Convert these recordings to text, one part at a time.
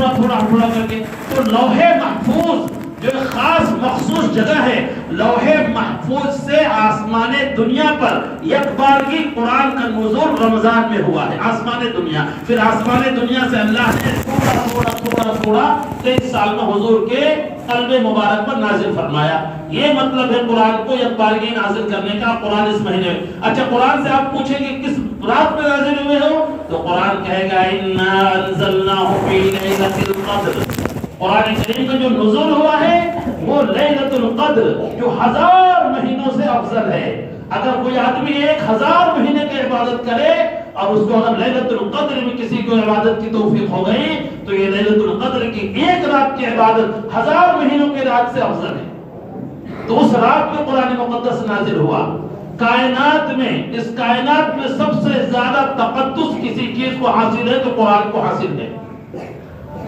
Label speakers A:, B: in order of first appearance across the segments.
A: تھوڑا تھوڑا تھوڑا کر کے. تو لوح محفوظ جو ایک خاص مخصوص جگہ ہے، لوح محفوظ سے آسمان دنیا پر یک بارگی قرآن کا نزول رمضان میں ہوا ہے. آسمان دنیا، پھر آسمان دنیا سے اللہ نے تھوڑا تھوڑا تھوڑا تھوڑا 23 سال میں حضور کے قلب مبارک پر نازل فرمایا. یہ مطلب ہے قرآن کو یک بارگی نازل کرنے کا، قرآن اس مہینے میں. اچھا قرآن سے آپ پوچھیں کہ کس رات میں نازل ہوئے ہو، تو قرآن کہے گا اِنَّا أَنزَلْنَاهُ فِي لَيْلَةِ الْقَدْرِ. قرآن کریم کا جو نزول ہوا ہے وہ لیلۃ القدر جو 1000 مہینوں سے افضل ہے. اگر کوئی آدمی 1000 مہینے کی عبادت کرے اور اس کو اگر لیلۃ القدر میں کسی کو عبادت کی توفیق ہو گئی تو یہ لیلۃ القدر کی ایک رات کی عبادت 1000 مہینوں کی رات سے افضل ہے. تو اس رات میں قرآن مقدس نازل ہوا. کائنات میں، اس کائنات میں سب سے زیادہ تقدس کسی چیز کو حاصل ہے تو قرآن کو حاصل ہے.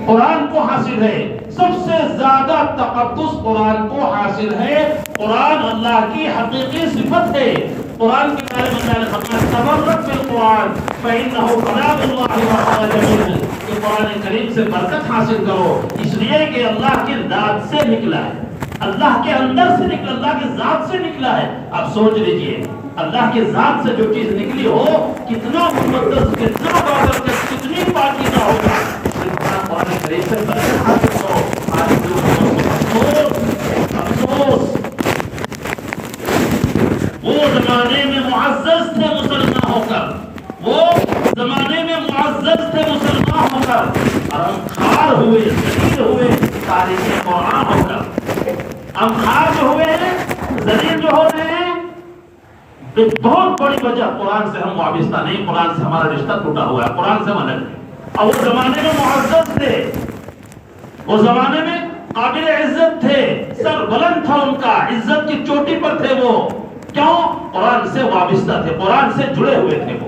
A: قرآن کو حاصل ہے، سب سے زیادہ تقدس قرآن کو حاصل ہے. قرآن اللہ کی حقیقی صفت ہے. قرآن کے بارے میں اللہ نے فرمایا تبرک بالقرآن فإنه كلام الله وخرج منه. کہ قرآن کریم سے برکت حاصل کرو اس لیے کہ اللہ کی ذات سے نکلا ہے، اللہ کے اندر سے نکلا، اللہ کی ذات سے نکلا ہے. اب سوچ لیجئے اللہ کی ذات سے جو چیز نکلی ہو کتنا مقدس، کتنا بابرکت، کتنی پاکیزہ ہوگا. قرآن کریم سے برکت حاصل کرو. آج افسوس، وہ زمانے میں معزز تھے مسلمان ہو کر، وہ زمانے میں معزز تھے مسلمان ہو کر، اور ہم خار ہوئے، ذلیل ہوئے تاریخ قرآن ہو کر. ہم خار جو ہوئے ہیں، ذلیل جو ہو رہے ہیں، بہت بڑی وجہ قرآن سے ہم وابستہ نہیں، قرآن سے ہمارا رشتہ ٹوٹا ہوا ہے، قرآن سے ہم الگ ہیں. اور وہ زمانے میں معزز تھے، وہ زمانے میں قابل عزت تھے، سر بلند تھا ان کا، عزت کی چوٹی پر تھے. وہ کیوں؟ قرآن سے وابستہ تھے، قرآن سے جڑے ہوئے تھے.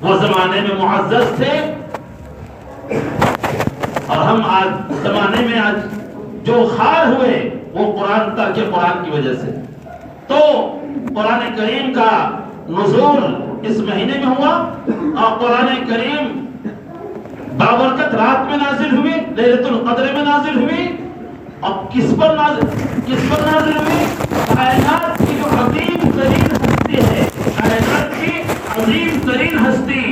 A: وہ زمانے میں معزز تھے اور ہم آج زمانے میں آج جو خار ہوئے وہ قرآن ترک قرآن کی وجہ سے. تو قرآن کریم کا نزول اس مہینے میں ہوا اور قرآن کریم بابرکت رات میں نازل ہوئی، لیلۃ القدر میں نازل ہوئی. اب کس پر نازل ہوئی؟ کائنات کی جو عظیم ترین ہستی ہے، کائنات کی عظیم ترین ہستی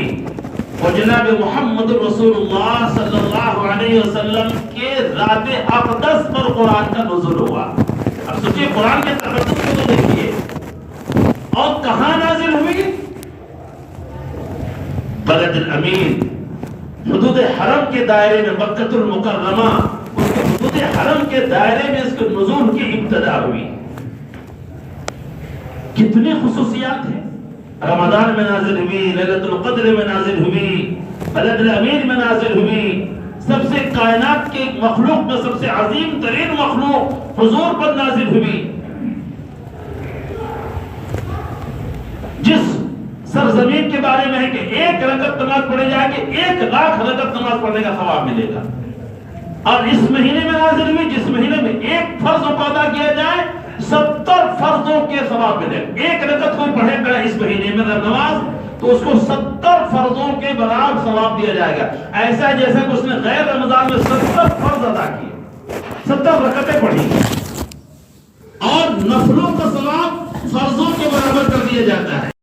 A: وہ جناب محمد رسول اللہ صلی اللہ علیہ وسلم کے ذات اقدس پر قرآن کا نزول ہوا. اب سوچئے قرآن کے تقدس کو تو دیکھیے. اور کہاں نازل ہوئی؟ بلد الامین، حدود حرم کے دائرے میں، مکۃ المکرمہ، اس کے حدود حرم کے دائرے میں اس کے نزول کی ابتدا ہوئی. کتنی خصوصیات ہیں. رمضان میں نازل ہوئی، لیلۃ القدر میں نازل ہوئی، بلد الامین میں نازل ہوئی. سب سے کائنات کے مخلوق میں سب سے عظیم ترین مخلوق حضور پر نازل ہوئی. جس سرزمین کے بارے میں ہے کہ 1 رکعت نماز پڑھی جائے کہ 1 لاکھ رکعت نماز پڑھنے کا ثواب ملے گا. اور اس مہینے میں نازل ہوئی جس مہینے میں 1 فرض ادا کیا جائے 70 فرضوں کے ثواب ملے. 1 رکعت کوئی پڑھے گا اس مہینے میں نماز تو اس کو 70 فرضوں کے برابر ثواب دیا جائے گا. ایسا جیسا کہ اس نے غیر رمضان میں 70 فرض ادا کیے، 70 رکعتیں پڑھی اور نفلوں کا ثواب فرضوں کے برابر کر دیا جاتا ہے.